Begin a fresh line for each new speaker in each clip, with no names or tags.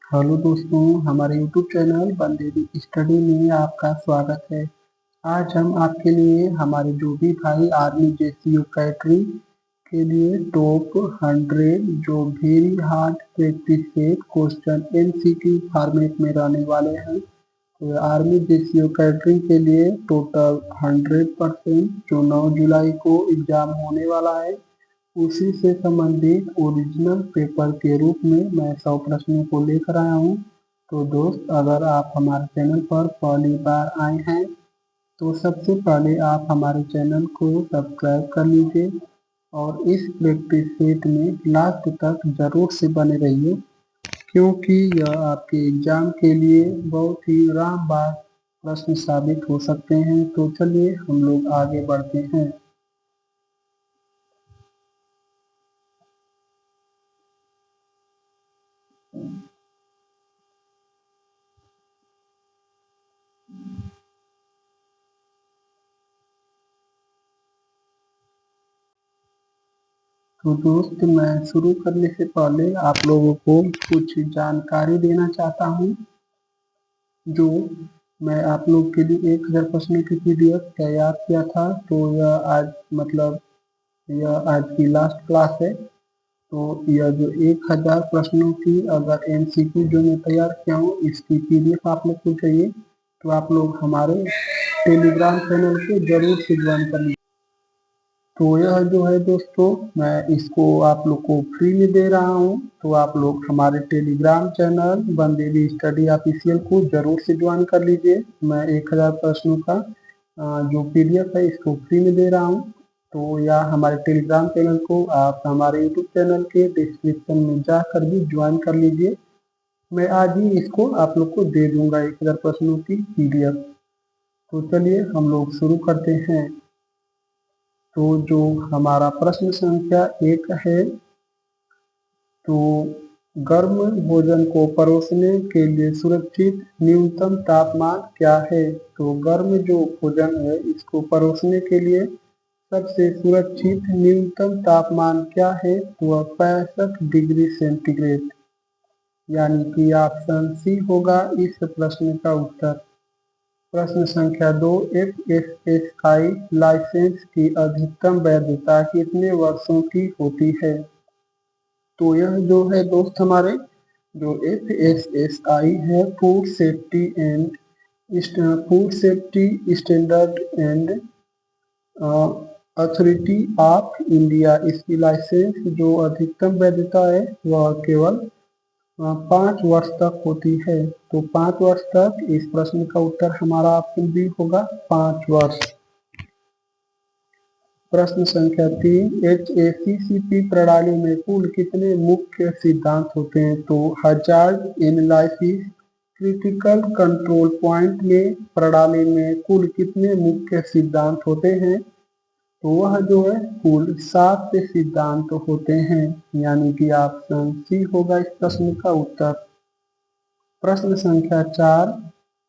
Hello दोस्तों, हमारे YouTube channel Banderi study में आपका स्वागत है। आज हम आपके लिए हमारे जो भी भाई आर्मी जेसीयू कैटरिंग के लिए टॉप 100 जो very hard practice set question MCQ format में रहने वाले हैं। तो आर्मी जेसीयू कैटरिंग के लिए टोटल 100% जो 9 जुलाई को एग्जाम होने वाला है, उसी से संबंधित ओरिजिनल पेपर के रूप में मैं 100 प्रश्नों को लेकर आया हूँ। तो दोस्त, अगर आप हमारे चैनल पर पहली बार आए हैं तो सबसे पहले आप हमारे चैनल को सब्सक्राइब कर लीजिए और इस प्रैक्टिस सेट में लास्ट तक जरूर से बने रहिए, क्योंकि यह आपके एग्जाम के लिए बहुत ही रामबाण प्रश्न साबित हो सकते हैं। तो चलिए हम लोग आगे बढ़ते हैं। तो दोस्त, मैं शुरू करने से पहले आप लोगों को कुछ जानकारी देना चाहता हूँ। जो मैं आप लोग के लिए 1000 प्रश्नों की पीडीएफ तैयार किया था, तो यह आज की लास्ट क्लास है। तो यह जो 1000 प्रश्नों की अगर एमसीक्यू जो मैं तैयार किया हूँ, इसकी पीडीएफ आप लोग को चाहिए तो आप लोग हमारे टेलीग्राम चैनल को जरूर से ज्वाइन कर लीजिए। तो यह जो है दोस्तों, मैं इसको आप लोग को फ्री में दे रहा हूँ। तो आप लोग हमारे Telegram channel Banderi study official को जरूर से ज्वाइन कर लीजिए। मैं 1000 प्रश्नों का जो पीडीएफ है इसको फ्री में दे रहा हूँ। तो या हमारे टेलीग्राम चैनल को आप हमारे यूट्यूब चैनल के डिस्क्रिप्शन में जाकर भी ज्वाइन कर लीजिए। मैं आज ही इसको आप लोग को दे दूंगा 1000 प्रश्नों की पीडीएफ। तो चलिए हम लोग शुरू करते हैं। तो जो हमारा प्रश्न संख्या 1 है, तो गर्म भोजन को परोसने के लिए सुरक्षित न्यूनतम तापमान क्या है? तो गर्म जो भोजन है इसको परोसने के लिए सबसे सुरक्षित न्यूनतम तापमान क्या है? तो वह 65 डिग्री सेंटीग्रेड, यानी कि ऑप्शन सी होगा इस प्रश्न का उत्तर। प्रश्न संख्या 2, एफएसएसआई लाइसेंस की अधिकतम वैधता कितने वर्षों की होती है? तो यह जो है दोस्त, हमारे जो एफएसएसआई है, food safety standard and authority of India, इसकी लाइसेंस जो अधिकतम वैधता है वह केवल 5 वर्ष तक होती है। तो 5 वर्ष तक, इस प्रश्न का उत्तर हमारा ऑप्शन बी होगा 5 वर्ष। प्रश्न संख्या 3, एचएसीसीपी प्रणाली में कुल कितने मुख्य सिद्धांत होते हैं? तो hazard analysis critical control point में प्रणाली में कुल कितने मुख्य सिद्धांत होते हैं? तो वह जो है कुल 7 सिद्धांत होते हैं, यानी कि ऑप्शन सी होगा इस प्रश्न का उत्तर। प्रश्न संख्या 4,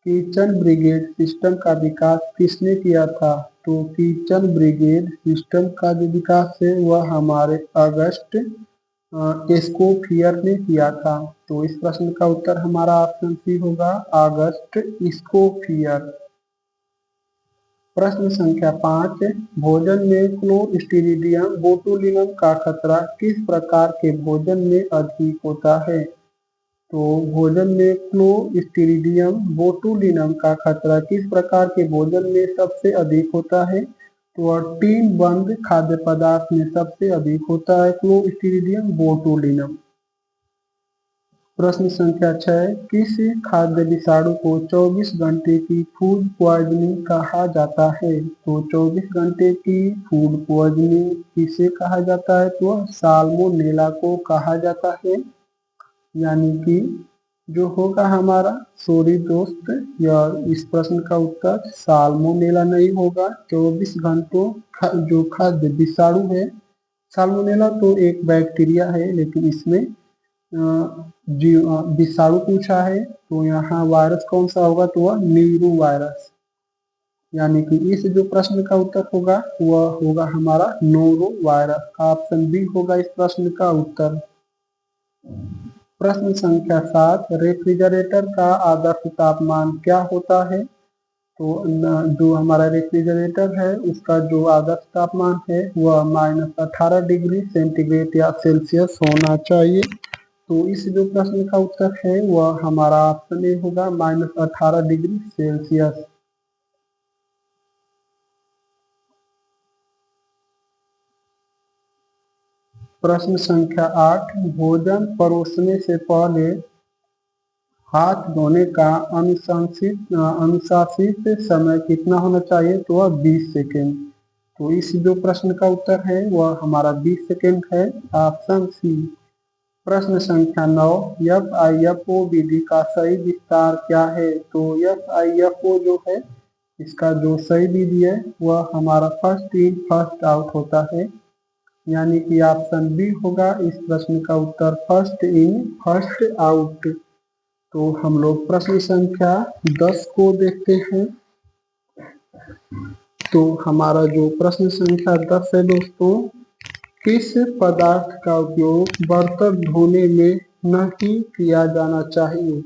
किचन ब्रिगेड सिस्टम का विकास किसने किया था? तो किचन ब्रिगेड सिस्टम का जो विकास है वह हमारे अगस्त एस्कोफियर ने किया था। तो इस प्रश्न का उत्तर हमारा ऑप्शन सी होगा अगस्त एस्कोफियर। प्रश्न संख्या 5, भोजन में क्लोस्ट्रीडियम बोटुलिनम का खतरा किस प्रकार के भोजन में अधिक होता है? तो भोजन में क्लोस्ट्रीडियम बोटुलिनम का खतरा किस प्रकार के भोजन में सबसे अधिक होता है? तो टीन बंद खाद्य पदार्थ में सबसे अधिक होता है क्लोस्ट्रीडियम बोटुलिनम। प्रश्न संख्या 6, किस खाद्य विषाणु को 24 घंटे की फूड पॉइजनिंग कहा जाता है? तो 24 घंटे की फूड पॉइजनिंग किसे कहा जाता है? तो साल्मोनेला को कहा जाता है, यानी कि जो होगा हमारा, सॉरी दोस्त, यह इस प्रश्न का उत्तर साल्मोनेला नहीं होगा। 24 घंटों जो खाद्य विषाणु है, साल्मोनेला तो एक बैक्टीरिया है, लेकिन इसमें विषाणु पूछा है, तो यहाँ वायरस कौन सा होगा? तो वह नीरो वायरस, यानी कि इस जो प्रश्न का उत्तर होगा वह होगा हमारा नोरो वायरस। ऑप्शन बी होगा इस प्रश्न का उत्तर। प्रश्न संख्या 7, रेफ्रिजरेटर का आदर्श तापमान क्या होता है? तो जो हमारा रेफ्रिजरेटर है उसका जो आदर्श तापमान है वह -18 डिग्री सेंटीग्रेड या सेल्सियस होना चाहिए। तो इस जो प्रश्न का उत्तर है वह हमारा ऑप्शन ए होगा, -18 डिग्री सेल्सियस। प्रश्न संख्या 8, भोजन परोसने से पहले हाथ धोने का अनुशासित समय कितना होना चाहिए? तो वह 20 सेकेंड। तो इस जो प्रश्न का उत्तर है वह हमारा 20 सेकेंड है, ऑप्शन सी। प्रश्न संख्या 9, FIFO विधि का सही विस्तार क्या है? तो FIFO जो है इसका जो सही विधि है वह हमारा फर्स्ट इन फर्स्ट आउट होता है, यानी कि ऑप्शन बी होगा इस प्रश्न का उत्तर, फर्स्ट इन फर्स्ट आउट। तो हम लोग प्रश्न संख्या 10 को देखते हैं। तो हमारा जो प्रश्न संख्या 10 है दोस्तों, किस पदार्थ का उपयोग बर्तन धोने में नहीं किया जाना चाहिए?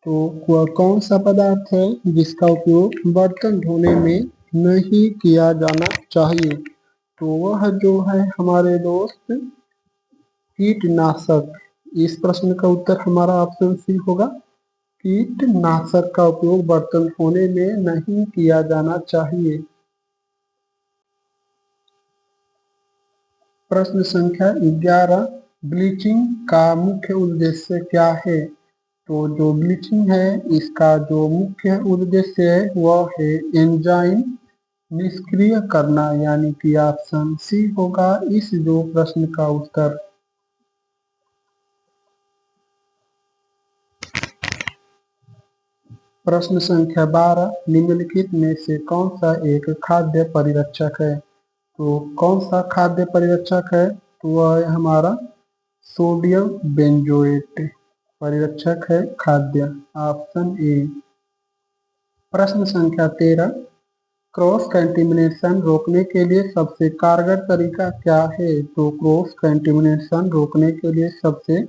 तो वह कौन सा पदार्थ है जिसका उपयोग बर्तन धोने में नहीं किया जाना चाहिए? तो वह जो है हमारे दोस्त कीटनाशक। इस प्रश्न का उत्तर हमारा ऑप्शन सी होगा, कीटनाशक का उपयोग बर्तन धोने में नहीं किया जाना चाहिए। प्रश्न संख्या 11, ब्लीचिंग का मुख्य उद्देश्य क्या है? तो जो ब्लीचिंग है इसका जो मुख्य उद्देश्य है वह है एंजाइम निष्क्रिय करना, यानी कि ऑप्शन सी होगा इस जो प्रश्न का उत्तर। प्रश्न संख्या 12, निम्नलिखित में से कौन सा एक खाद्य परिरक्षक है? तो कौन सा खाद्य परिरक्षक है? तो वह हमारा सोडियम बेंजोएट परिरक्षक है खाद्य, ऑप्शन ए। प्रश्न संख्या 13, क्रॉस कंटेमिनेशन रोकने के लिए सबसे कारगर तरीका क्या है? तो क्रॉस कंटेमिनेशन रोकने के लिए सबसे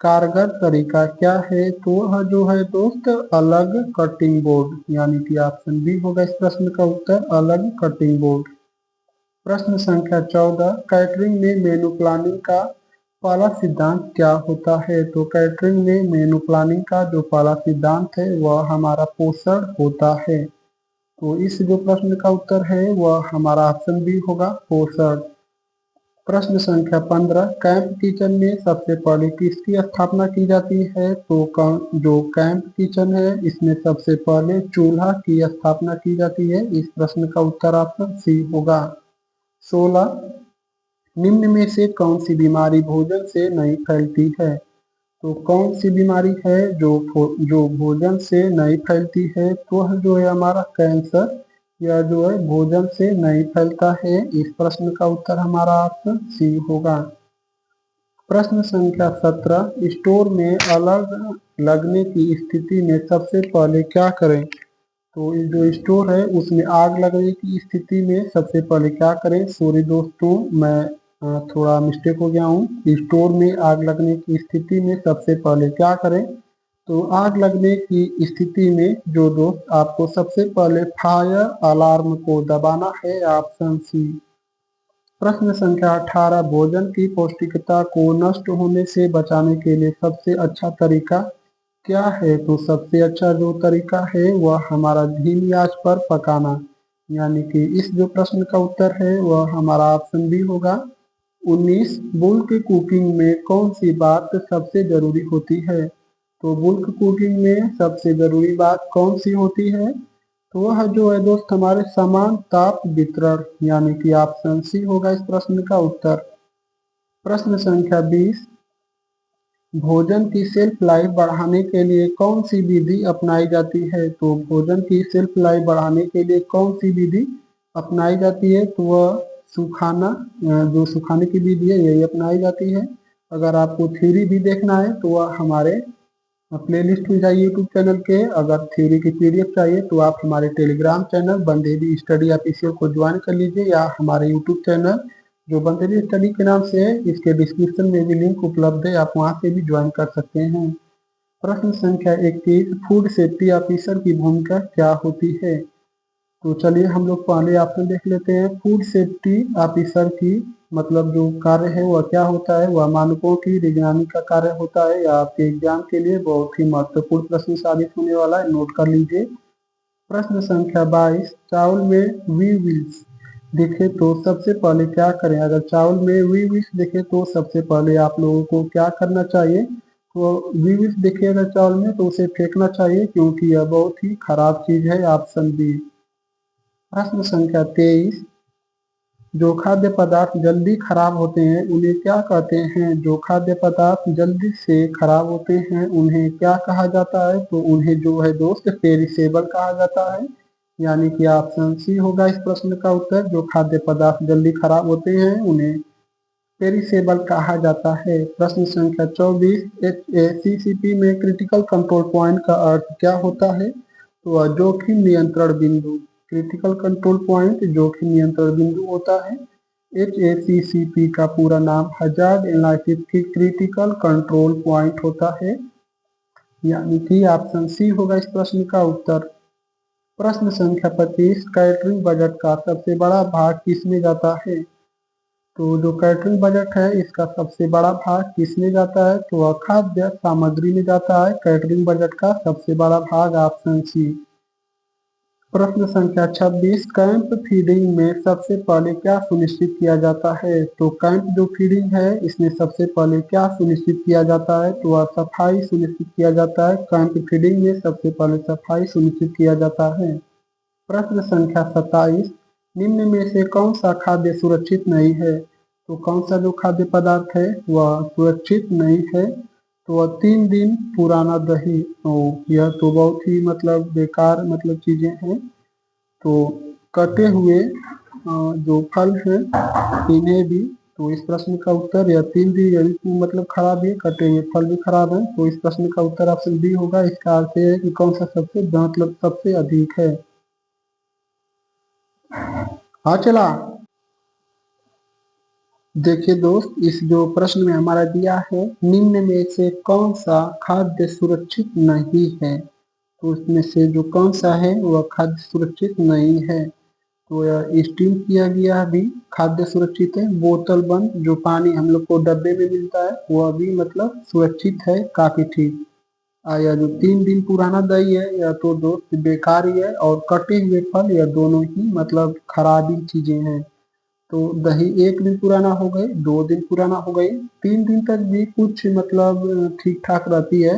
कारगर तरीका क्या है? तो वह जो है दोस्त अलग कटिंग बोर्ड, यानी कि ऑप्शन बी होगा इस प्रश्न का उत्तर, अलग कटिंग बोर्ड। प्रश्न संख्या 14, कैटरिंग में मेनू प्लानिंग का पहला सिद्धांत क्या होता है? तो कैटरिंग में मेनू प्लानिंग का जो पहला सिद्धांत है वह हमारा पोषण होता है। तो इस जो प्रश्न का उत्तर है वह हमारा ऑप्शन बी होगा, पोषण। प्रश्न संख्या 15, कैंप किचन में सबसे पहले किसकी स्थापना की जाती है? तो जो कैंप किचन है इसमें सबसे पहले चूल्हा की स्थापना की जाती है। इस प्रश्न का उत्तर ऑप्शन सी होगा। 16, निम्न में से कौन सी बीमारी भोजन से नहीं फैलती है? तो कौन सी बीमारी है जो भोजन से नहीं फैलती है? तो वह जो है हमारा कैंसर, यह जो है भोजन से नहीं फैलता है। इस प्रश्न का उत्तर हमारा ऑप्शन सी होगा। प्रश्न संख्या 17, स्टोर में अलग लगने की स्थिति में सबसे पहले क्या करें? तो जो स्टोर है उसमें आग लगने की स्थिति में सबसे पहले क्या करें? सॉरी दोस्तों, मैं थोड़ा मिस्टेक हो गया हूँ। स्टोर में आग लगने की स्थिति में सबसे पहले क्या करें? तो आग लगने की स्थिति में जो दोस्त आपको सबसे पहले फायर अलार्म को दबाना है, ऑप्शन सी। प्रश्न संख्या 18, भोजन की पौष्टिकता को नष्ट होने से बचाने के लिए सबसे अच्छा तरीका क्या है? तो सबसे अच्छा जो तरीका है वह हमारा धीमी आंच पर पकाना, यानी कि इस जो प्रश्न का उत्तर है वह हमारा ऑप्शन बी होगा। 19, बुल्क कुकिंग में कौन सी बात सबसे जरूरी होती है? तो बुल्क कुकिंग में सबसे जरूरी बात कौन सी होती है? तो वह जो है दोस्त हमारे समान ताप वितरण, यानी कि ऑप्शन सी होगा इस प्रश्न का उत्तर। प्रश्न संख्या 20, भोजन की शेल्फ लाइफ बढ़ाने के लिए कौन सी विधि अपनाई जाती है? तो भोजन की शेल्फ लाइफ बढ़ाने के लिए कौन सी विधि अपनाई जाती है? तो वह सुखाना, जो सुखाने की विधि है यही अपनाई जाती है। अगर आपको थ्योरी भी देखना है तो वह हमारे प्लेलिस्ट में जाइए यूट्यूब चैनल के। अगर थ्योरी की पीडीएफ चाहिए तो आप हमारे टेलीग्राम चैनल बंदेवी स्टडी ऑफिशियल को ज्वाइन कर लीजिए, या हमारे यूट्यूब चैनल जो बंदेली स्टडी के नाम से है, इसके डिस्क्रिप्शन में भी लिंक उपलब्ध है, आप वहां से भी ज्वाइन कर सकते हैं। प्रश्न संख्या 21, फूड सेफ्टी ऑफिसर की भूमिका क्या होती है? तो चलिए हम लोग पहले ऑप्शन देख लेते हैं। फूड सेफ्टी ऑफिसर की मतलब जो कार्य है वह क्या होता है? वह मानकों की निगरानी का कार्य होता है। या आपके एग्जाम के लिए बहुत ही महत्वपूर्ण प्रश्न साबित होने वाला है, नोट कर लीजिए। प्रश्न संख्या 22, चावल में वी विल्स दिखे तो सबसे पहले क्या करें? अगर चावल में वी विल्स दिखे तो सबसे पहले आप लोगों को क्या करना चाहिए? तो वी विल्स दिखे अगर चावल में तो उसे फेंकना चाहिए, क्योंकि यह बहुत ही खराब चीज है। Option B. प्रश्न संख्या 23, जो खाद्य पदार्थ जल्दी खराब होते हैं उन्हें क्या कहते हैं? जो खाद्य पदार्थ जल्दी से खराब होते हैं उन्हें क्या कहा जाता है? तो उन्हें जो है दोस्त पेरिसेबल कहा जाता है। यानी कि ऑप्शन सी होगा इस प्रश्न का उत्तर। जो खाद्य पदार्थ जल्दी खराब होते हैं उन्हें पेरिसेबल कहा जाता है। प्रश्न संख्या 24, सीसीपी में क्रिटिकल कंट्रोल पॉइंट का अर्थ क्या होता है? तो जोखिम नियंत्रण बिंदु। क्रिटिकल कंट्रोल पॉइंट जोखिम नियंत्रण बिंदु होता है। HACCP का पूरा नाम hazard analysis critical control point होता है। यानी कि ऑप्शन सी होगा इस प्रश्न का उत्तर। प्रश्न संख्या 25, कैटरिंग बजट का सबसे बड़ा भाग किसमें जाता है? तो जो कैटरिंग बजट है इसका सबसे बड़ा भाग किसमें जाता है? तो खाद्य सामग्री में जाता है कैटरिंग बजट का सबसे बड़ा भाग। Option C. प्रश्न संख्या 26, कैंप फीडिंग में सबसे पहले क्या सुनिश्चित किया जाता है? तो कैंप जो फीडिंग है इसमें सबसे पहले क्या सुनिश्चित किया जाता है? तो सफाई सुनिश्चित किया जाता है। कैंप फीडिंग में सबसे पहले सफाई सुनिश्चित किया जाता है। प्रश्न संख्या 27, निम्न में से कौन सा खाद्य सुरक्षित नहीं है? तो कौन सा जो खाद्य पदार्थ है वह सुरक्षित नहीं है? तो वह 3 दिन पुराना दही। तो यह तो बहुत ही मतलब बेकार मतलब चीजें हैं। तो कटे हुए जो फल हैं इन्हें भी, तो इस प्रश्न का उत्तर यह 3 दिन यदि मतलब खराब है, कटे हुए फल भी खराब है, तो इस प्रश्न का उत्तर ऑप्शन बी होगा। इसका अर्थ है कि कौन सा सबसे मतलब सबसे अधिक है। हाँ चला। देखिए दोस्त, इस जो प्रश्न में हमारा दिया है, निम्न में से कौन सा खाद्य सुरक्षित नहीं है? तो उसमें से जो कौन सा है वह खाद्य सुरक्षित नहीं है? तो यह स्टीम किया गया भी खाद्य सुरक्षित है। बोतल बंद जो पानी हम लोग को डब्बे में मिलता है वह भी मतलब सुरक्षित है, काफी ठीक। या जो 3 दिन पुराना दही है यह तो दोस्त बेकार ही है, और कटे हुए फल यह दोनों ही मतलब खराबी चीजें हैं। तो दही 1 दिन पुराना हो गई, 2 दिन पुराना हो गई, 3 दिन तक भी कुछ मतलब ठीक ठाक रहती है।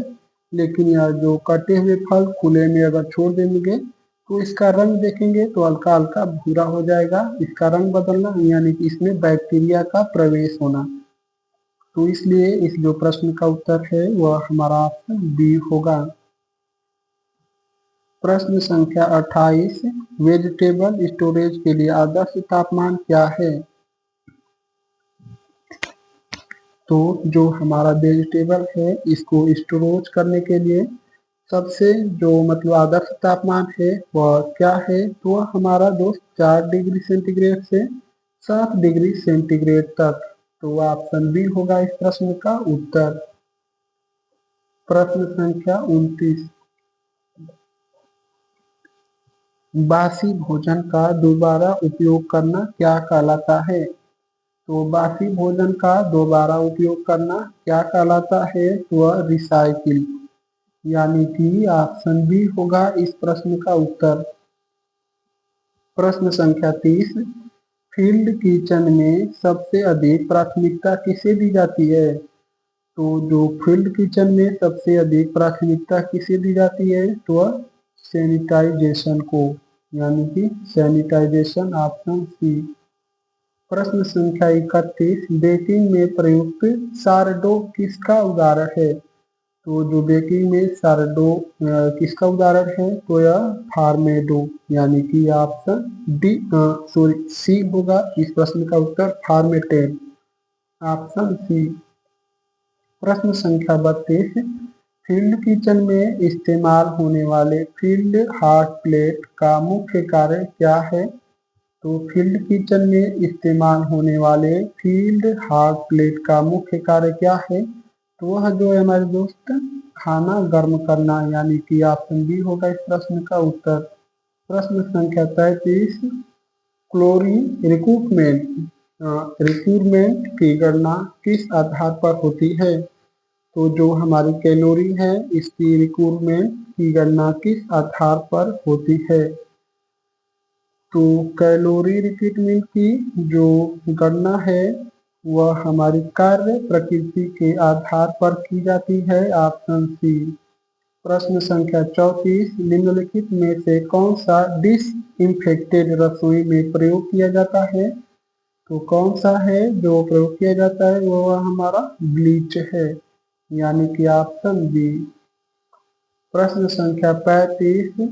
लेकिन यह जो कटे हुए फल खुले में अगर छोड़ देंगे तो इसका रंग देखेंगे तो हल्का हल्का भूरा हो जाएगा। इसका रंग बदलना यानी कि इसमें बैक्टीरिया का प्रवेश होना। तो इसलिए इस जो प्रश्न का उत्तर है वह हमारा ऑप्शन बी होगा। प्रश्न संख्या 28, वेजिटेबल स्टोरेज के लिए आदर्श तापमान क्या है? तो जो हमारा वेजिटेबल है इसको स्टोरेज करने के लिए सबसे जो मतलब आदर्श तापमान है वह क्या है? तो वह हमारा दोस्त 4 डिग्री सेंटीग्रेड से 7 डिग्री सेंटीग्रेड तक। तो ऑप्शन बी होगा इस प्रश्न का उत्तर। प्रश्न संख्या 29, बासी भोजन का दोबारा उपयोग करना क्या कहलाता है? तो बासी भोजन का दोबारा उपयोग करना क्या कहलाता है? वह रिसाइकिल। यानी कि ऑप्शन बी होगा इस प्रश्न का उत्तर। प्रश्न संख्या 30, फील्ड किचन में सबसे अधिक प्राथमिकता किसे दी जाती है? तो जो फील्ड किचन में सबसे अधिक प्राथमिकता किसे दी जाती है? तो वह सैनिटाइजेशन को। यानी कि सैनिटाइजेशन, ऑप्शन सी। प्रश्न संख्या 31, बेकिंग में प्रयुक्त सारडो किसका उदाहरण है? तो जो बेकिंग में सारडो किसका उदाहरण है? तो यह फार्मेडो। यानी कि ऑप्शन डी सॉरी सी होगा इस प्रश्न का उत्तर, फार्मेटेड। Option C. प्रश्न संख्या 32, फील्ड किचन में इस्तेमाल होने वाले फील्ड हॉट प्लेट का मुख्य कार्य क्या है? तो फील्ड किचन में इस्तेमाल होने वाले फील्ड हॉट प्लेट का मुख्य कार्य क्या है? तो वह जो है हमारे दोस्त खाना गर्म करना, यानी कि ऑप्शन बी होगा इस प्रश्न का उत्तर। प्रश्न संख्या 33, क्लोरी रिक्रूटमेंट की गणना किस आधार पर होती है? तो जो हमारी कैलोरी है इसकी रिक्रूटमेंट की गणना किस आधार पर होती है? तो कैलोरी रिक्रूटमेंट की जो गणना है वह हमारी कार्य प्रकृति के आधार पर की जाती है, ऑप्शन सी। प्रश्न संख्या 34, निम्नलिखित में से कौन सा डिसइंफेक्टेड रसोई में प्रयोग किया जाता है? तो कौन सा है जो प्रयोग किया जाता है वह हमारा ब्लीच है, यानी कि ऑप्शन बी। प्रश्न संख्या 35,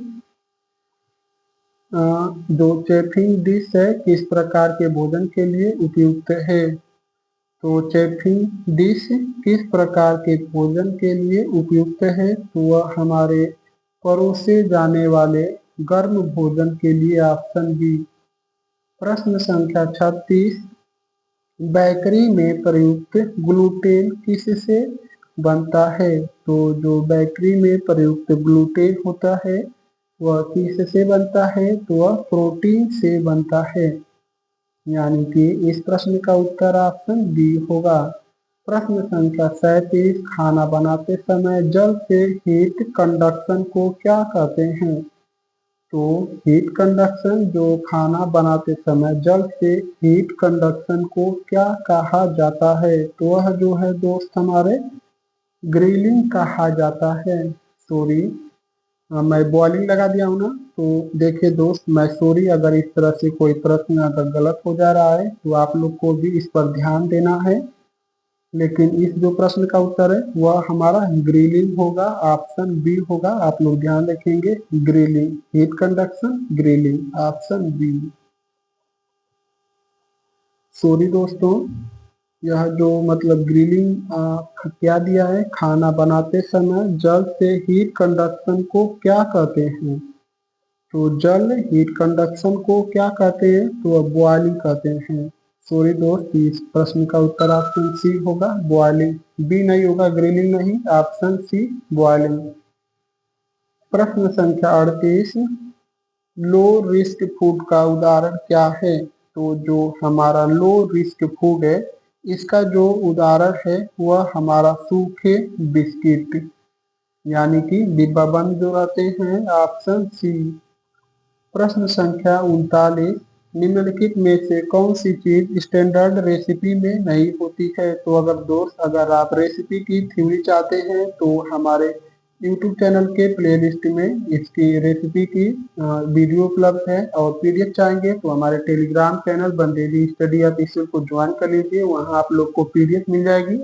जो चेफिंग डिश है किस प्रकार के भोजन के लिए उपयुक्त है? तो चेफिंग डिश किस प्रकार के भोजन के लिए उपयुक्त है? तो वह हमारे परोसे जाने वाले गर्म भोजन के लिए, ऑप्शन बी। प्रश्न संख्या 36, बेकरी में प्रयुक्त ग्लूटेन किससे बनता है? तो जो बेकरी में प्रयुक्त ग्लूटेन होता है वह किससे बनता है? तो वह प्रोटीन से बनता है, यानी कि इस प्रश्न का उत्तर ऑप्शन बी होगा। प्रश्न संख्या 37, खाना बनाते समय जल से हीट कंडक्शन को क्या कहते हैं? तो हीट कंडक्शन, जो खाना बनाते समय जल से हीट कंडक्शन को क्या कहा जाता है? तो वह जो है दोस्त हमारे ग्रिलिंग कहा जाता है। सॉरी, मैं बॉइलिंग लगा दिया हूँ ना, तो देखिए दोस्त, मैं सॉरी अगर इस तरह से कोई प्रश्न अगर गलत हो जा रहा है तो आप लोग को भी इस पर ध्यान देना है। लेकिन इस जो प्रश्न का उत्तर है वह हमारा ग्रिलिंग होगा, ऑप्शन बी होगा। आप लोग ध्यान रखेंगे, grilling, heat conduction grilling, option B. Sorry दोस्तों, यह जो मतलब ग्रिलिंग क्या दिया है, खाना बनाते समय जल से हीट कंडक्शन को क्या कहते हैं? तो जल हीट कंडक्शन को क्या कहते हैं? तो वह बॉइलिंग कहते हैं। सॉरी दोस्त, इस प्रश्न का उत्तर ऑप्शन सी होगा, बॉइलिंग। बी नहीं होगा, ग्रिलिंग नहीं, ऑप्शन सी बॉइलिंग। प्रश्न संख्या 38, लो रिस्क फूड का उदाहरण क्या है? तो जो हमारा लो रिस्क फूड है इसका जो उदाहरण है वह हमारा सूखे बिस्किट, यानी कि डिब्बा बंद जो रहते हैं, ऑप्शन सी। प्रश्न संख्या 39, निम्नलिखित में से कौन सी चीज स्टैंडर्ड रेसिपी में नहीं होती है? तो अगर दोस्त अगर आप रेसिपी की थ्योरी चाहते हैं तो हमारे YouTube चैनल के प्लेलिस्ट में इसकी रेसिपी की वीडियो उपलब्ध है, और पीडीएफ चाहेंगे तो हमारे टेलीग्राम चैनल बंदेली स्टडी ऑफिशियल को ज्वाइन कर लीजिए, वहाँ आप लोग को पीडीएफ मिल जाएगी,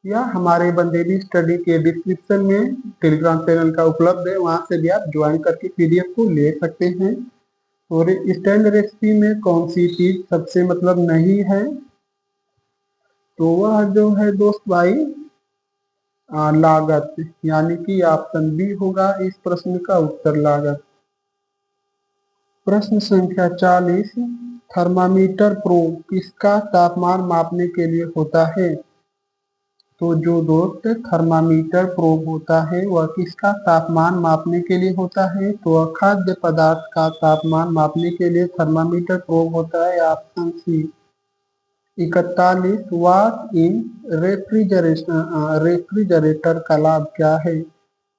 या हमारे बंदेली स्टडी के डिस्क्रिप्शन में टेलीग्राम चैनल का उपलब्ध है, वहाँ से भी आप ज्वाइन करके पीडीएफ को ले सकते हैं। और स्टैंड रेसिपी में कौन सी चीज सबसे मतलब नहीं है? तो वह जो है दोस्त भाई लागत, यानी कि ऑप्शन बी होगा इस प्रश्न का उत्तर, लागत। प्रश्न संख्या 40, थर्मामीटर प्रोब किसका तापमान मापने के लिए होता है? तो जो दोस्त थर्मामीटर प्रोब होता है वह किसका तापमान मापने के लिए होता है? तो वह खाद्य पदार्थ का तापमान मापने के लिए थर्मामीटर प्रोब होता है, option C. 41, walk in refrigerator का लाभ क्या है?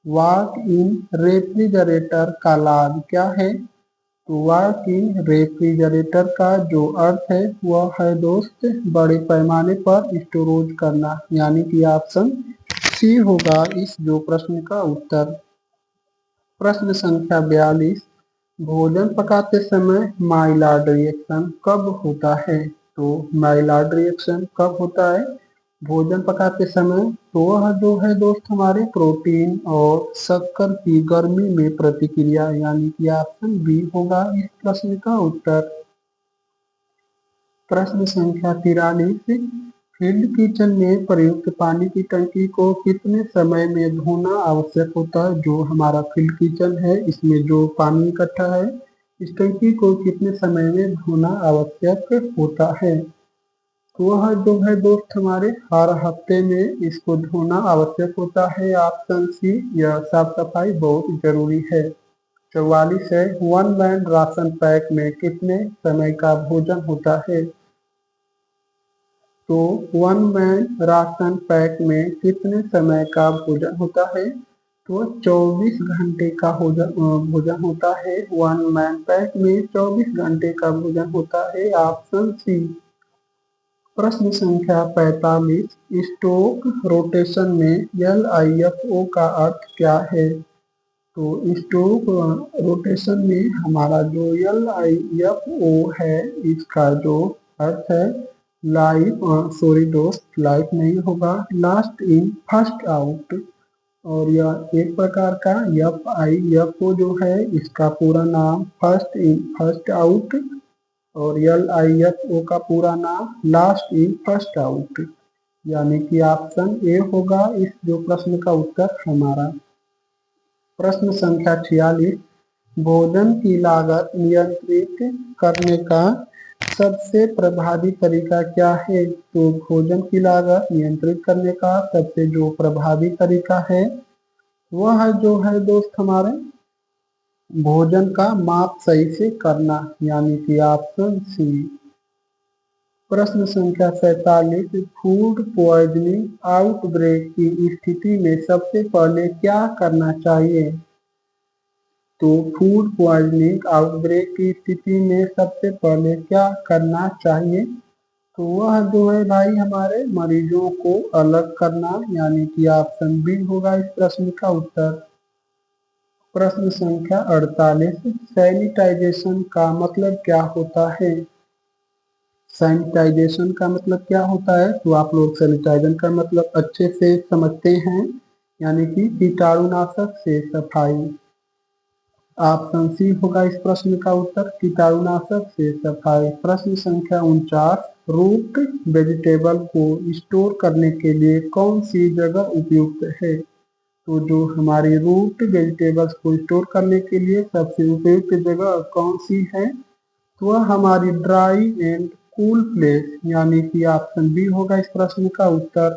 वॉक इन रेफ्रिजरेटर का लाभ क्या है? तो वॉक इन रेफ्रिजरेटर का जो अर्थ है वह है दोस्त बड़े पैमाने पर स्टोरेज करना, यानी कि ऑप्शन सी होगा इस जो प्रश्न का उत्तर। प्रश्न संख्या 42, भोजन पकाते समय माइलार्ड रिएक्शन कब होता है? तो माइलार्ड रिएक्शन कब होता है भोजन पकाते समय? तो वह जो है दोस्त हमारे प्रोटीन और शक्कर की गर्मी में प्रतिक्रिया, यानी कि ऑप्शन बी होगा इस प्रश्न का उत्तर। प्रश्न संख्या 43, फील्ड किचन में प्रयुक्त पानी की टंकी को कितने समय में धोना आवश्यक होता है? जो हमारा फील्ड किचन है इसमें जो पानी इकट्ठा है स्टैंकी को कितने समय में धोना आवश्यक होता है? तो वह जो है दोस्त हमारे हर हफ्ते में इसको धोना आवश्यक होता है। ऑप्शन सी, यह साफ सफाई बहुत जरूरी है। 44 है, वन मैन राशन पैक में कितने समय का भोजन होता है? तो वन मैन राशन पैक में कितने समय का भोजन होता है? तो 24 घंटे का भोजन होता है। वन मैन पैक में 24 घंटे का भोजन होता है। Option C. प्रश्न संख्या 45, स्टोक रोटेशन में LIFO का अर्थ क्या है? तो स्टोक रोटेशन में हमारा जो LIFO है, इसका जो अर्थ है लाइफ, सॉरी दोस्त, लाइफ नहीं होगा, लास्ट इन फर्स्ट आउट। और यह एक प्रकार का FIFO जो है, इसका पूरा नाम फर्स्ट इन फर्स्ट आउट, और LIFO का पूरा नाम लास्ट इन फर्स्ट आउट। यानी कि ऑप्शन ए होगा इस जो प्रश्न का उत्तर हमारा। प्रश्न संख्या 46, भोजन की लागत नियंत्रित करने का सबसे प्रभावी तरीका क्या है? तो भोजन की लागत नियंत्रित करने का सबसे जो प्रभावी तरीका है, वह जो है दोस्त हमारे भोजन का माप सही से करना, यानी कि ऑप्शन सी। प्रश्न संख्या 47, फूड पॉइजनिंग आउटब्रेक की स्थिति में सबसे पहले क्या करना चाहिए? तो फूड पॉइजनिंग आउटब्रेक की स्थिति में सबसे पहले क्या करना चाहिए? तो वह जो है भाई हमारे मरीजों को अलग करना, यानी कि ऑप्शन बी होगा इस प्रश्न का उत्तर। प्रश्न संख्या 48, सैनिटाइजेशन का मतलब क्या होता है? सैनिटाइजेशन का मतलब क्या होता है? तो आप लोग सैनिटाइजेशन का मतलब अच्छे से समझते हैं, यानी कि कीटाणुनाशक से सफाई। ऑप्शन सी होगा इस प्रश्न का उत्तर, कीटाणुनाशक से सफाई। प्रश्न संख्या 49, रूट वेजिटेबल को स्टोर करने के लिए कौन सी जगह उपयुक्त है? तो जो हमारी रूट वेजिटेबल्स को स्टोर करने के लिए सबसे उपयुक्त जगह कौन सी है? तो वह हमारी ड्राई एंड कूल प्लेस, यानी कि ऑप्शन बी होगा इस प्रश्न का उत्तर।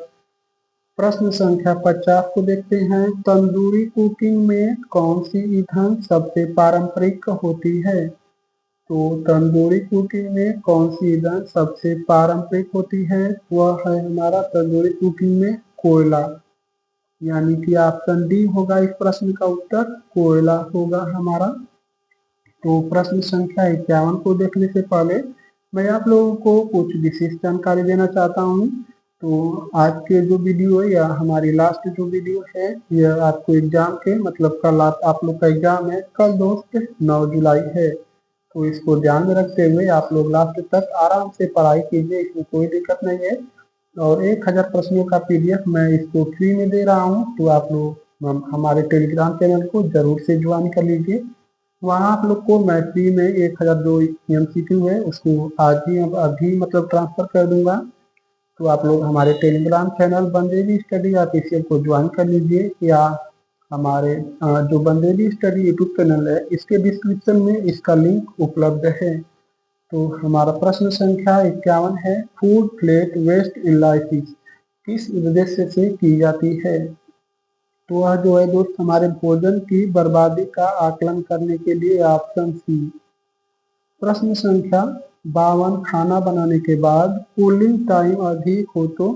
प्रश्न संख्या 50 को देखते हैं, तंदूरी कुकिंग में कौन सी ईंधन सबसे पारंपरिक होती है? तो तंदूरी कुकिंग में कौन सी ईंधन सबसे पारंपरिक होती है? वह है हमारा तंदूरी कुकिंग में कोयला, यानी कि ऑप्शन डी होगा इस प्रश्न का उत्तर, कोयला होगा हमारा। तो प्रश्न संख्या 51 को देखने से पहले मैं आप लोगों को कुछ विशेष जानकारी देना चाहता हूँ। तो आज के जो वीडियो है या हमारी लास्ट जो वीडियो है, यह आपको एग्जाम के मतलब कल आप लोग का एग्जाम है, कल दोस्त 9 जुलाई है। तो इसको ध्यान में रखते हुए आप लोग लास्ट तक आराम से पढ़ाई कीजिए, इसमें कोई दिक्कत नहीं है। और 1000 प्रश्नों का PDF मैं इसको फ्री में दे रहा हूँ, तो आप लोग हमारे टेलीग्राम चैनल को जरूर से ज्वाइन कर लीजिए। वहाँ आप लोग को मैं फ्री में 1000 जो MCQ है उसको आज ही अभी मतलब ट्रांसफर कर दूंगा। तो आप लोग हमारे टेलीग्राम चैनल बंदेली स्टडी ऑफिशियल को ज्वाइन कर लीजिए, या हमारे जो बंदेली स्टडी यूट्यूब चैनल है इसके डिस्क्रिप्शन में इसका लिंक उपलब्ध है। तो हमारा प्रश्न संख्या 51 है, फूड प्लेट वेस्ट एनालिसिस किस उद्देश्य से की जाती है? तो वह जो है दोस्त हमारे भोजन की बर्बादी का आकलन करने के लिए, ऑप्शन सी। प्रश्न संख्या 52, खाना बनाने के बाद कूलिंग टाइम अधिक हो तो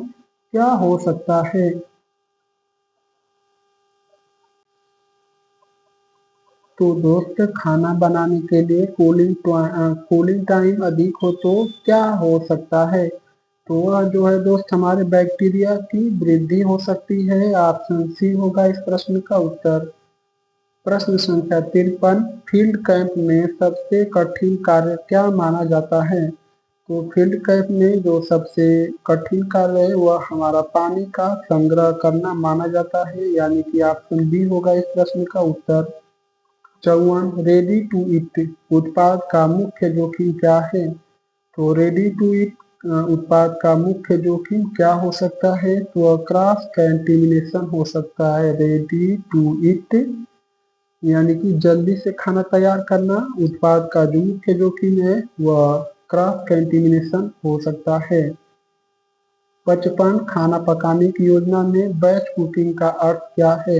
क्या हो सकता है? तो दोस्त खाना बनाने के लिए कूलिंग टाइम अधिक हो तो क्या हो सकता है? तो वह जो है दोस्त हमारे बैक्टीरिया की वृद्धि हो सकती है। ऑप्शन सी होगा इस प्रश्न का उत्तर। प्रश्न संख्या 53, फील्ड कैंप में सबसे कठिन कार्य क्या माना जाता है? तो फील्ड कैंप में जो सबसे कठिन कार्य है वह हमारा पानी का संग्रह करना माना जाता है, यानी कि ऑप्शन बी होगा इस प्रश्न का उत्तर। 54, रेडी टू ईट उत्पाद का मुख्य जोखिम क्या है? तो रेडी टू ईट उत्पाद का मुख्य जोखिम क्या हो सकता है? तो क्रॉस कंटेमिनेशन हो सकता है। रेडी टू ईट यानी कि जल्दी से खाना तैयार करना। उत्पाद का जो मुख्य जोखिम है वह क्रॉस कंटेमिनेशन हो सकता है। 55 खाना पकाने की योजना में बैच कुकिंग का अर्थ क्या है?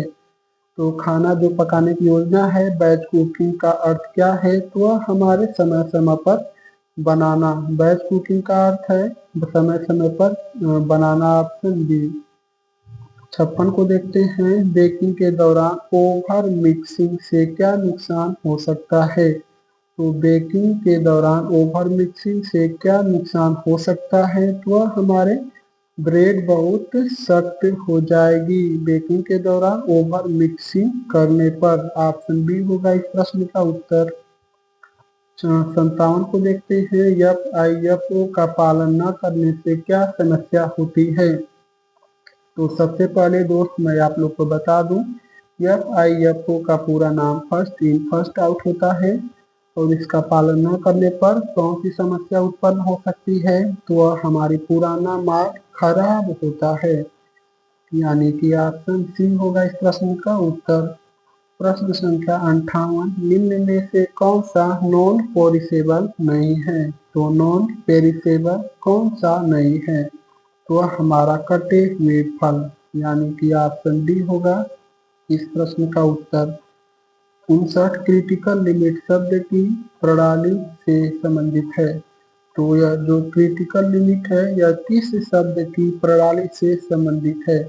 तो खाना जो पकाने की योजना है बैच कुकिंग का अर्थ क्या है? तो वह हमारे समय समय पर बनाना। बैच कुकिंग का अर्थ है समय समय पर बनाना। Option B. 56 को देखते हैं। बेकिंग के दौरान ओवर मिक्सिंग से क्या नुकसान हो सकता है? तो बेकिंग के दौरान ओवर मिक्सिंग से क्या नुकसान हो सकता है? तो वह हमारे ब्रेड बहुत सख्त हो जाएगी बेकिंग के दौरान ओवर मिक्सिंग करने पर। ऑप्शन बी होगा इस प्रश्न का उत्तर। 57 को देखते हैं। FIFO का पालन न करने से क्या समस्या होती है? तो सबसे पहले दोस्त मैं आप लोग को बता दूं, FIFO का पूरा नाम फर्स्ट इन फर्स्ट आउट होता है और इसका पालन न करने पर कौन सी समस्या उत्पन्न हो सकती है? तो वह हमारी पुराना माल खराब होता है। यानी कि ऑप्शन सी होगा इस प्रश्न का उत्तर। प्रश्न संख्या 58। निम्न में से कौन सा नॉन पेरिसेबल नहीं है? तो नॉन पेरिसेबल कौन सा नहीं है? तो वह हमारा कटे हुए फल। यानी कि ऑप्शन डी होगा इस प्रश्न का उत्तर। 59 क्रिटिकल लिमिट शब्द की प्रणाली से संबंधित है। तो यह जो क्रिटिकल लिमिट है यह किस शब्द की प्रणाली से संबंधित है?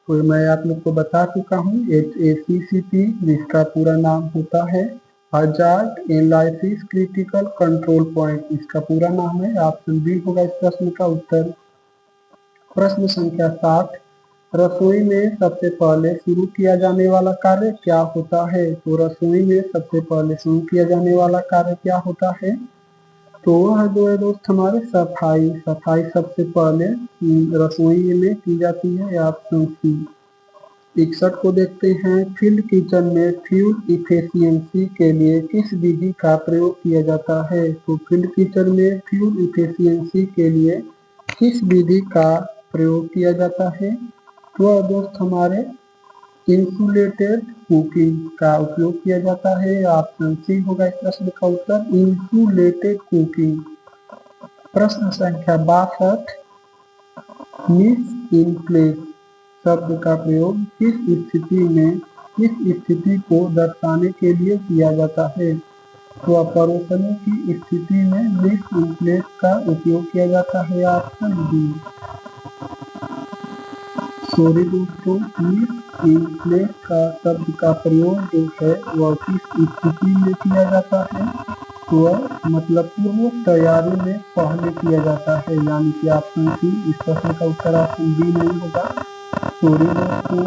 तो मैं आप लोग को बता चुका हूँ HACCP, जिसका पूरा नाम होता है hazard analysis critical control point, इसका पूरा नाम है। ऑप्शन बी होगा इस प्रश्न का उत्तर। प्रश्न संख्या 60। रसोई में सबसे पहले शुरू किया जाने वाला कार्य क्या होता है? तो रसोई में सबसे पहले शुरू किया जाने वाला कार्य क्या होता है? तो वह जो है दोस्त हमारे सफाई। सफाई सबसे पहले रसोई में की जाती है। ऑप्शन सी। 61 को देखते हैं। फील्ड किचन में फ्यूल इफिशियंसी के लिए किस विधि का प्रयोग किया जाता है? तो फील्ड किचन में फ्यूल इफिशियंसी के लिए किस विधि का प्रयोग किया जाता है? तो दोस्त हमारे इंसुलेटेड कुकिंग का उपयोग किया जाता है। ऑप्शन सी होगा इस प्रश्न का उत्तर, इंसुलेटेड कुकिंग। प्रश्न संख्या 62। मिस इन प्लेस शब्द का प्रयोग किस स्थिति को दर्शाने के लिए किया जाता है? तो परोसने की स्थिति में मिस इन प्लेस का उपयोग किया जाता है। Option D. सॉरी दोस्तों, मिस इन प्लेस का शब्द का प्रयोग जो है वह किस स्थिति में किया जाता है? तो मतलब पूर्व तैयारी में पहले किया जाता है। यानी कि ऑप्शन सी इस प्रश्न का उत्तर ऑप्शन बी नहीं होगा। सॉरी दोस्तों,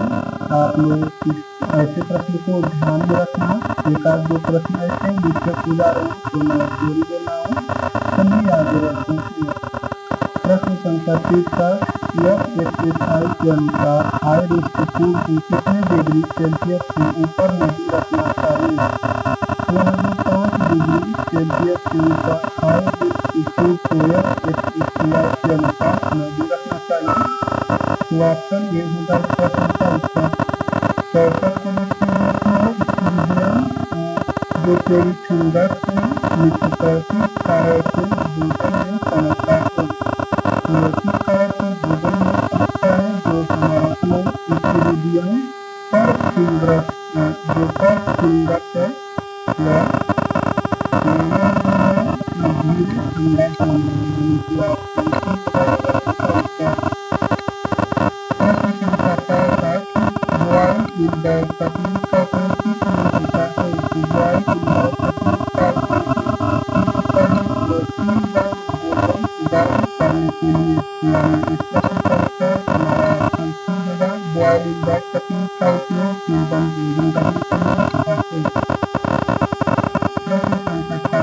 आप लोग ऐसे प्रश्न को ध्यान में रखना। एक आध दो प्रश्न ऐसे मिस्टेक हो जा रहे हैं तो मैं सॉरी बोल रहा हूँ। चलिए आगे बढ़ते हैं। प्रश्न संख्या 63। FSSI के अनुसार हाई रिस्क फूड को कितने डिग्री सेल्सियस से ऊपर नहीं रखना चाहिए? तो हमें 5 डिग्री सेल्सियस से ऊपर हाई रिस्क फूड को FSSI के अनुसार नहीं रखना चाहिए। तो ऑप्शन ए होगा इस प्रश्न का उत्तर। 64 को देखते हैं। जो तेरी फिंगर से लिथोपैथिक कारण से भोजन में समस्या को किस कारण से भोजन में समस्या है? जो हमारा इक्विलिब्रियम पर फिंगर जो पर फिंगर है वह धीरे ठंडा होना। प्रश्न संख्या 65। बॉयल इन द तकनीक का उपयोग किस लिए होता है? तो बॉयल इन द तकनीक का उपयोग गर्म करने के लिए। यानी इस प्रश्न का उत्तर हमारा ऑप्शन सी होगा। बॉयल इन द तकनीक का उपयोग ईंधन भोजन करने के लिए होता है। प्रश्न संख्या 66।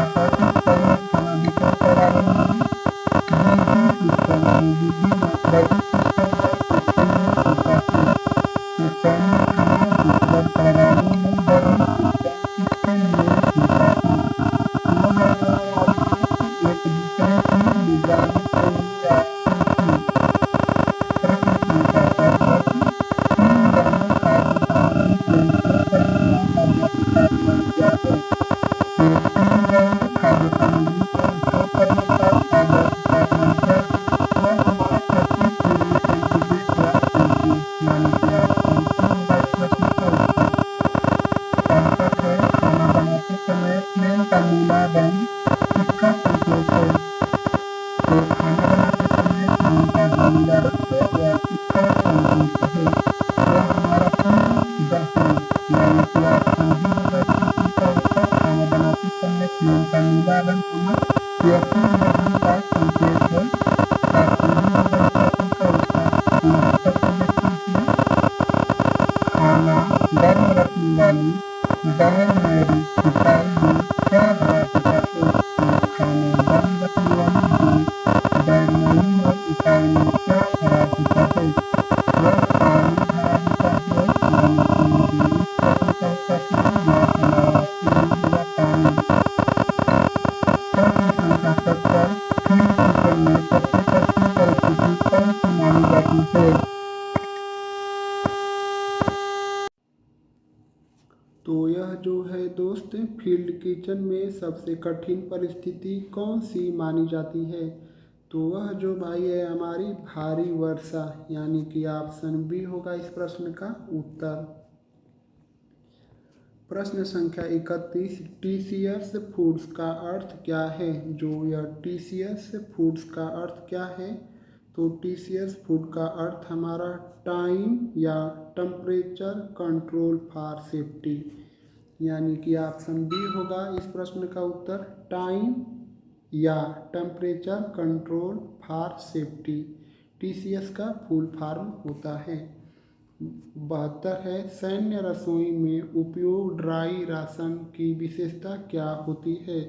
सर्व खाना वितरण प्रणाली में बुद्धि सिस्टम बड़ी सिस्टम है किसके लिए होता है? तो सैन्य खाना वितरण प्रणाली में बड़ी सिस्टम किसके लिए होता है? एक दूसरे की निगरानी के लिए। Option C. प्रश्न संख्या 67। तीन बड़े खाद्य सामग्री के उपयोग करने यानी कि ऑप्शन बी होगा इसका उत्तर। खाना बनाते समय फ्लेम का नीला रंग होना यह पूर्ण दहन का संकेत है। ऑप्शन डी होगा इसका उत्तर। उत्तर को देखते हैं। खाना गर्म रखने वाली डायनरी इकाई में क्या भरा होता है? तो खाना गर्म रखने वाली जो डायनरी इकाई में क्या भरा होता है? वह पानी भरा होता है, यानी कि जो इस प्रश्न का उत्तर है वह हमारा ऑप्शन होगा पानी। प्रश्न संख्या 70 फीड किचन में सबसे कठिन परिस्थिति कौन सी मानी जाती है? तो यह जो है दोस्त फील्ड किचन में सबसे कठिन परिस्थिति कौन सी मानी जाती है? तो वह जो भाई है हमारी भारी वर्षा, यानी कि ऑप्शन बी होगा इस प्रश्न का उत्तर। प्रश्न संख्या 31 टीसीएस फूड्स का अर्थ क्या है? जो यह टीसीएस फूड्स का अर्थ क्या है? तो टीसीएस फूड का अर्थ हमारा टाइम या टेम्परेचर कंट्रोल फॉर सेफ्टी, यानी कि ऑप्शन बी होगा इस प्रश्न का उत्तर। टाइम या temperature control for safety TCS का फुल फॉर्म होता है। 72 है सैन्य रसोई में उपयोग ड्राई राशन की विशेषता क्या होती है?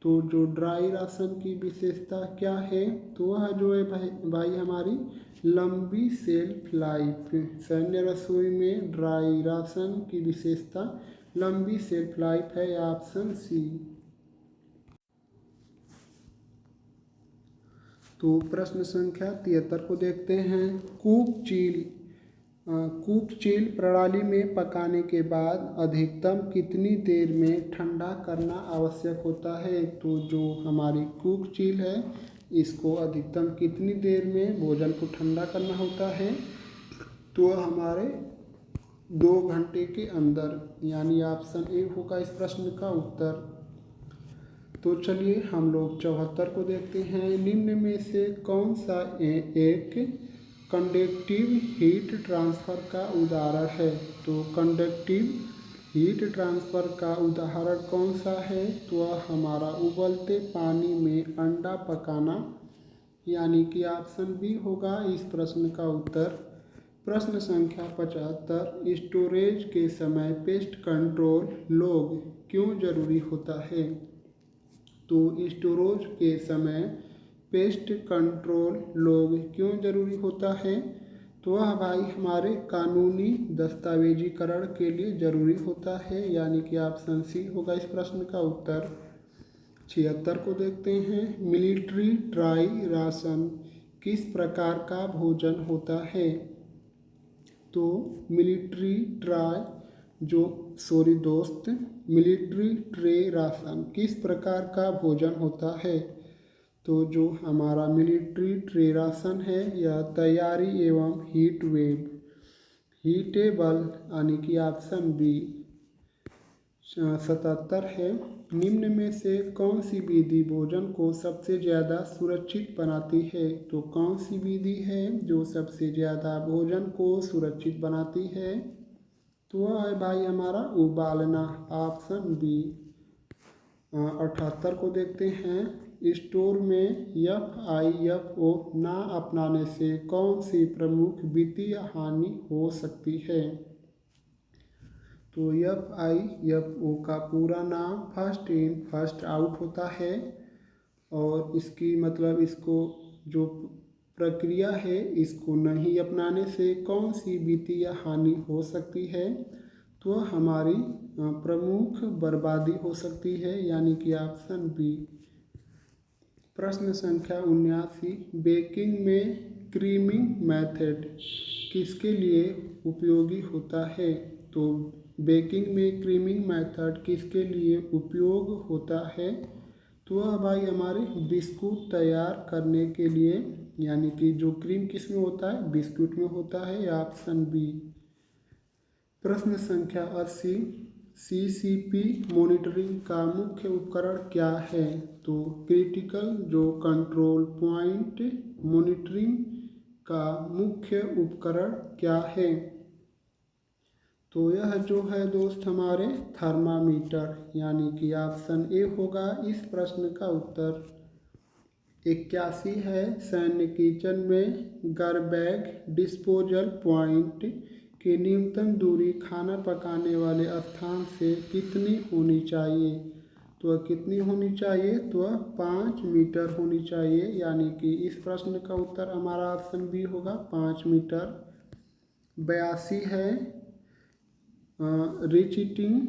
तो जो ड्राई राशन की विशेषता क्या है? तो वह जो है भाई हमारी लंबी शेल्फ लाइफ। सैन्य रसोई में ड्राई राशन की विशेषता लंबी शेल्फ लाइफ है, ऑप्शन सी। तो प्रश्न संख्या 73 को देखते हैं। कूक चिल प्रणाली में पकाने के बाद अधिकतम कितनी देर में ठंडा करना आवश्यक होता है? तो जो हमारी कूक चिल है इसको अधिकतम कितनी देर में भोजन को ठंडा करना होता है? तो हमारे 2 घंटे के अंदर, यानी ऑप्शन ए होगा इस प्रश्न का उत्तर। तो चलिए हम लोग 74 को देखते हैं। निम्न में से कौन सा एक कंडक्टिव हीट ट्रांसफ़र का उदाहरण है? तो कंडक्टिव हीट ट्रांसफ़र का उदाहरण कौन सा है? तो वह हमारा उबलते पानी में अंडा पकाना, यानी कि ऑप्शन बी होगा इस प्रश्न का उत्तर। प्रश्न संख्या 75 स्टोरेज के समय पेस्ट कंट्रोल लॉग क्यों जरूरी होता है? तो स्टोरेज के समय पेस्ट कंट्रोल लॉग क्यों जरूरी होता है? तो वह भाई हमारे कानूनी दस्तावेजीकरण के लिए ज़रूरी होता है, यानी कि ऑप्शन सी होगा इस प्रश्न का उत्तर। 76 को देखते हैं। मिलिट्री ड्राई राशन किस प्रकार का भोजन होता है? तो मिलिट्री ट्रे राशन किस प्रकार का भोजन होता है? तो जो हमारा मिलिट्री ट्रे राशन है यह तैयारी एवं हीटेबल, यानी कि ऑप्शन बी। 77 है निम्न में से कौन सी विधि भोजन को सबसे ज़्यादा सुरक्षित बनाती है? तो कौन सी विधि है जो सबसे ज़्यादा भोजन को सुरक्षित बनाती है? तो वह है भाई हमारा उबालना, ऑप्शन बी। 78 को देखते हैं। स्टोर में FIFO ना अपनाने से कौन सी प्रमुख वित्तीय हानि हो सकती है? तो FIFO का पूरा नाम फर्स्ट इन फर्स्ट आउट होता है, और इसकी मतलब इसको जो प्रक्रिया है इसको नहीं अपनाने से कौन सी वित्तीय हानि हो सकती है? तो हमारी प्रमुख बर्बादी हो सकती है, यानी कि ऑप्शन बी। प्रश्न संख्या 79 बेकिंग में क्रीमिंग मेथड किसके लिए उपयोगी होता है? तो बेकिंग में क्रीमिंग मेथड किसके लिए उपयोग होता है? तो वह भाई हमारे बिस्कुट तैयार करने के लिए, यानी कि जो क्रीम किस में होता है? बिस्कुट में होता है, ऑप्शन बी। प्रश्न संख्या 80 CCP मॉनिटरिंग का मुख्य उपकरण क्या है? तो क्रिटिकल जो कंट्रोल पॉइंट मॉनिटरिंग का मुख्य उपकरण क्या है? तो यह जो है दोस्त हमारे थर्मामीटर, यानी कि ऑप्शन ए होगा इस प्रश्न का उत्तर। 81 है, सैन्य किचन में गारबेज डिस्पोजल पॉइंट की न्यूनतम दूरी खाना पकाने वाले स्थान से कितनी होनी चाहिए? तो कितनी होनी चाहिए? तो 5 मीटर होनी चाहिए, यानी कि इस प्रश्न का उत्तर हमारा ऑप्शन बी होगा 5 मीटर। 82 है, रीचीटिंग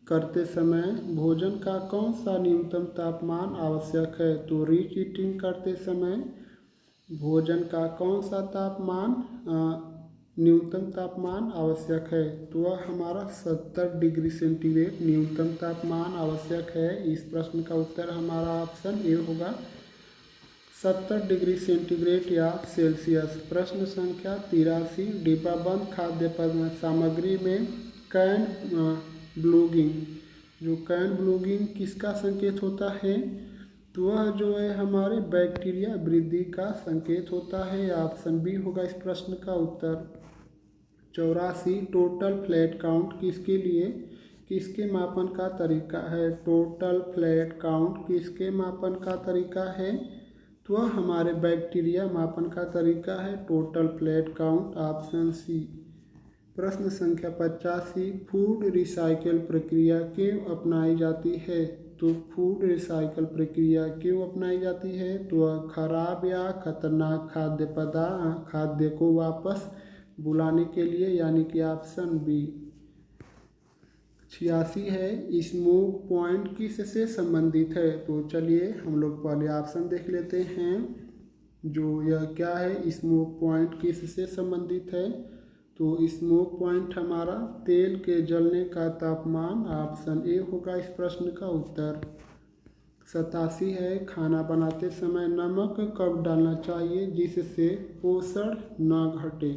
करते समय भोजन का कौन सा न्यूनतम तापमान आवश्यक है? तो रीचीटिंग करते समय भोजन का कौन सा तापमान न्यूनतम तापमान आवश्यक है? तो वह हमारा 70 डिग्री सेंटीग्रेड न्यूनतम तापमान आवश्यक है। इस प्रश्न का उत्तर हमारा ऑप्शन ए होगा 70 डिग्री सेंटीग्रेड या सेल्सियस। प्रश्न संख्या 83, डिब्बाबंद खाद्य सामग्री में कैन ब्लूगिंग, जो कैन ब्लूगिंग किसका संकेत होता है? तो वह जो है हमारे बैक्टीरिया वृद्धि का संकेत होता है। ऑप्शन बी होगा इस प्रश्न का उत्तर। 84, टोटल फ्लैट काउंट किसके लिए किसके मापन का तरीका है? टोटल फ्लैट काउंट किसके मापन का तरीका है? तो वह हमारे बैक्टीरिया मापन का तरीका है total flat count, option C. प्रश्न संख्या 85, फूड रिसाइकल प्रक्रिया क्यों अपनाई जाती है? तो फूड रिसाइकल प्रक्रिया क्यों अपनाई जाती है? तो खराब या खतरनाक खाद्य को वापस बुलाने के लिए, यानी कि ऑप्शन बी। 86 है, स्मोक पॉइंट किससे संबंधित है? तो चलिए हम लोग पहले ऑप्शन देख लेते हैं। जो यह क्या है, स्मोक पॉइंट किससे संबंधित है? तो स्मोक पॉइंट हमारा तेल के जलने का तापमान, ऑप्शन ए होगा इस प्रश्न का उत्तर। 87 है, खाना बनाते समय नमक कब डालना चाहिए जिससे पोषण न घटे?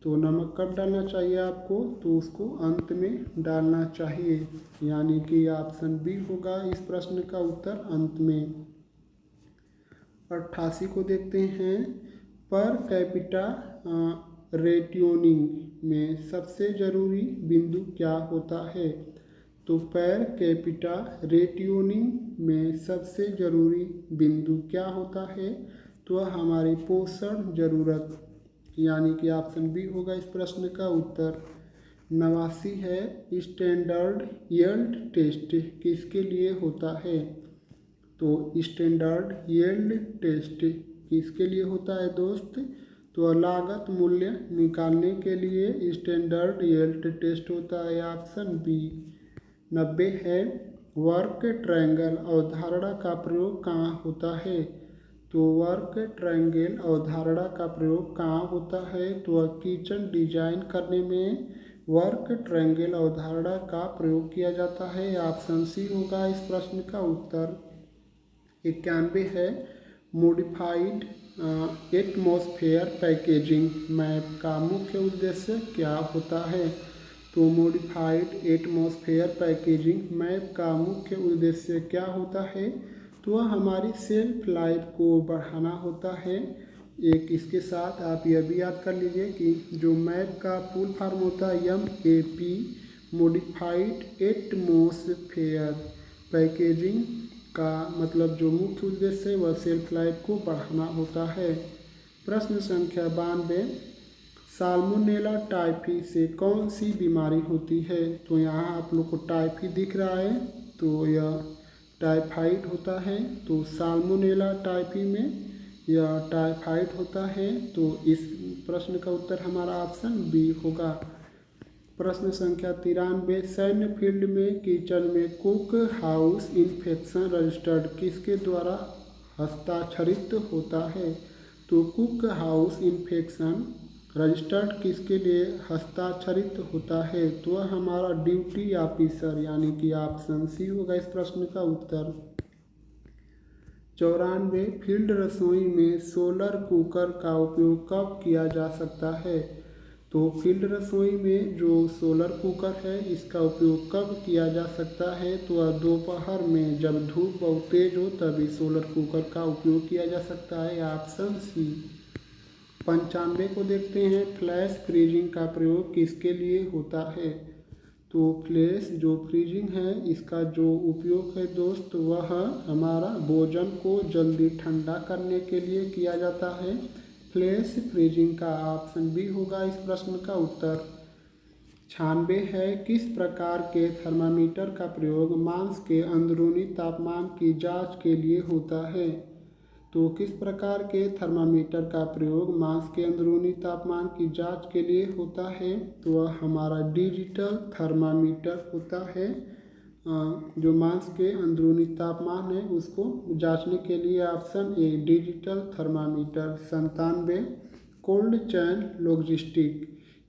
तो नमक कब डालना चाहिए आपको? तो उसको अंत में डालना चाहिए, यानी कि ऑप्शन बी होगा इस प्रश्न का उत्तर, अंत में। 88 को देखते हैं, पर कैपिटा रेटियोनिंग में सबसे जरूरी बिंदु क्या होता है? तो पर कैपिटा रेटियोनिंग में सबसे जरूरी बिंदु क्या होता है? तो हमारी पोषण जरूरत, यानी कि ऑप्शन बी होगा इस प्रश्न का उत्तर। 89 है, स्टैंडर्ड यील्ड टेस्ट किसके लिए होता है? तो स्टैंडर्ड यील्ड टेस्ट किसके लिए होता है दोस्त? तो लागत मूल्य निकालने के लिए स्टैंडर्ड यील्ड टेस्ट होता है, ऑप्शन बी। 90 है, वर्क ट्रायंगल अवधारणा का प्रयोग कहाँ होता है? तो वर्क ट्रायंगल अवधारणा का प्रयोग कहाँ होता है? तो किचन डिजाइन करने में वर्क ट्रायंगल अवधारणा का प्रयोग किया जाता है, ऑप्शन सी होगा इस प्रश्न का उत्तर। 91 है, मॉडिफाइड एटमॉस्फेयर पैकेजिंग मैप का मुख्य उद्देश्य क्या होता है? तो मॉडिफाइड एटमॉस्फेयर पैकेजिंग मैप का मुख्य उद्देश्य क्या होता है? तो वह हमारी सेल्फ लाइफ को बढ़ाना होता है। एक इसके साथ आप यह भी याद कर लीजिए कि जो मैप का फुल फॉर्म होता है MAP, मॉडिफाइड एटमॉस्फेयर पैकेजिंग का मतलब जो मुख्य उद्देश्य है वह सेल्फ लाइफ को बढ़ाना होता है। प्रश्न संख्या 92, साल्मोनेला टाइफी से कौन सी बीमारी होती है? तो यहाँ आप लोग को टाइफी दिख रहा है, तो यह टाइफाइड होता है। तो साल्मोनेला टाइफी में यह टाइफाइड होता है, तो इस प्रश्न का उत्तर हमारा ऑप्शन बी होगा। प्रश्न संख्या 93, सैन्य फील्ड में किचन में कुक हाउस इन्फेक्शन रजिस्टर्ड किसके द्वारा हस्ताक्षरित होता है? तो कुक हाउस इन्फेक्शन रजिस्टर्ड किसके लिए हस्ताक्षरित होता है? तो हमारा ड्यूटी ऑफिसर, यानी कि ऑप्शन सी होगा इस प्रश्न का उत्तर। 94, फील्ड रसोई में सोलर कुकर का उपयोग कब किया जा सकता है? तो फील्ड रसोई में जो सोलर कुकर है इसका उपयोग कब किया जा सकता है? तो दोपहर में जब धूप बहुत तेज हो तभी सोलर कुकर का उपयोग किया जा सकता है, ऑप्शन सी। 95 को देखते हैं, फ्लैश फ्रीजिंग का प्रयोग किसके लिए होता है। तो फ्लैश जो फ्रीजिंग है इसका जो उपयोग है दोस्त वह हमारा भोजन को जल्दी ठंडा करने के लिए किया जाता है। फ्लैश फ्रीजिंग का ऑप्शन बी होगा इस प्रश्न का उत्तर। 96 है, किस प्रकार के थर्मामीटर का प्रयोग मांस के अंदरूनी तापमान की जांच के लिए होता है। तो किस प्रकार के थर्मामीटर का प्रयोग मांस के अंदरूनी तापमान की जांच के लिए होता है। तो वह हमारा डिजिटल थर्मामीटर होता है, जो मांस के अंदरूनी तापमान है उसको जांचने के लिए। Option A digital thermometer. 97, cold chain logistic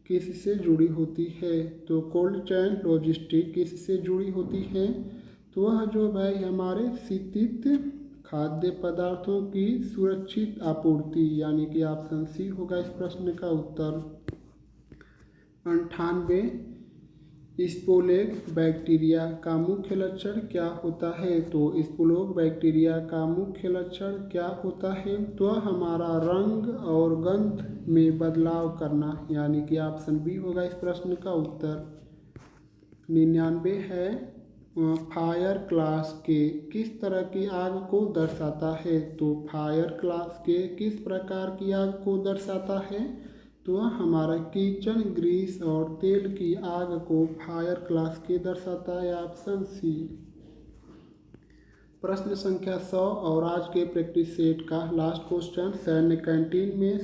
किससे जुड़ी होती है। तो कोल्ड चैन लॉजिस्टिक किससे जुड़ी होती है। तो वह जो भाई हमारे शीतित खाद्य पदार्थों की सुरक्षित आपूर्ति, यानी कि ऑप्शन सी होगा इस प्रश्न का उत्तर। 98, स्पोलेग बैक्टीरिया का मुख्य लक्षण क्या होता है। तो स्पोलेग बैक्टीरिया का मुख्य लक्षण क्या होता है। तो हमारा रंग और गंध में बदलाव करना, यानी कि ऑप्शन बी होगा इस प्रश्न का उत्तर। 99 है, फायर क्लास के किस तरह की आग को दर्शाता है। तो फायर क्लास के किस प्रकार की आग को दर्शाता है। तो हमारा किचन ग्रीस और तेल की आग को फायर क्लास के दर्शाता है। Option C. प्रश्न संख्या 100 और आज के प्रैक्टिस सेट का लास्ट क्वेश्चन। सैन्य कैंटीन में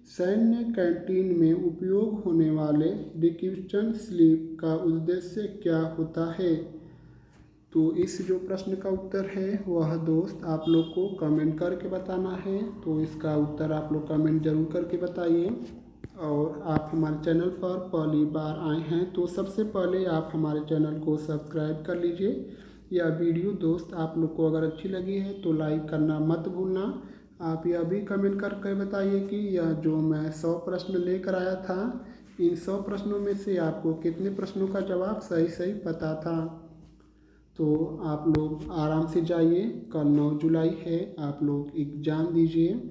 सैन्य कैंटीन में उपयोग होने वाले रिक्वेशन स्लिप का उद्देश्य क्या होता है। तो इस जो प्रश्न का उत्तर है वह दोस्त आप लोग को कमेंट करके बताना है। तो इसका उत्तर आप लोग कमेंट जरूर करके बताइए। और आप हमारे चैनल पर पहली बार आए हैं तो सबसे पहले आप हमारे चैनल को सब्सक्राइब कर लीजिए। यह वीडियो दोस्त आप लोग को अगर अच्छी लगी है तो लाइक करना मत भूलना। आप यह भी कमेंट करके बताइए कि यह जो मैं 100 प्रश्न लेकर आया था, इन 100 प्रश्नों में से आपको कितने प्रश्नों का जवाब सही पता था। तो आप लोग आराम से जाइए, कल 9 जुलाई है, आप लोग एग्ज़ाम दीजिए।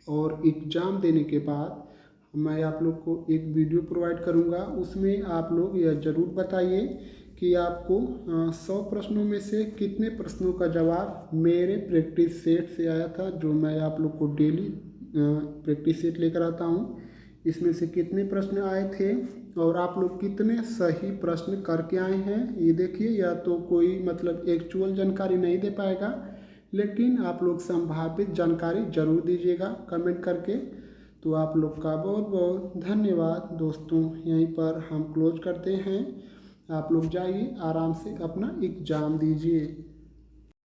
और एग्ज़ाम देने के बाद मैं आप लोग को एक वीडियो प्रोवाइड करूंगा, उसमें आप लोग यह ज़रूर बताइए कि आपको 100 प्रश्नों में से कितने प्रश्नों का जवाब मेरे प्रैक्टिस सेट से आया था, जो मैं आप लोग को डेली प्रैक्टिस सेट लेकर आता हूँ। इसमें से कितने प्रश्न आए थे और आप लोग कितने सही प्रश्न करके आए हैं। ये देखिए, या तो कोई मतलब एक्चुअल जानकारी नहीं दे पाएगा, लेकिन आप लोग संभावित जानकारी जरूर दीजिएगा कमेंट करके। तो आप लोग का बहुत बहुत धन्यवाद दोस्तों। यहीं पर हम क्लोज करते हैं। आप लोग जाइए, आराम से अपना एग्ज़ाम दीजिए।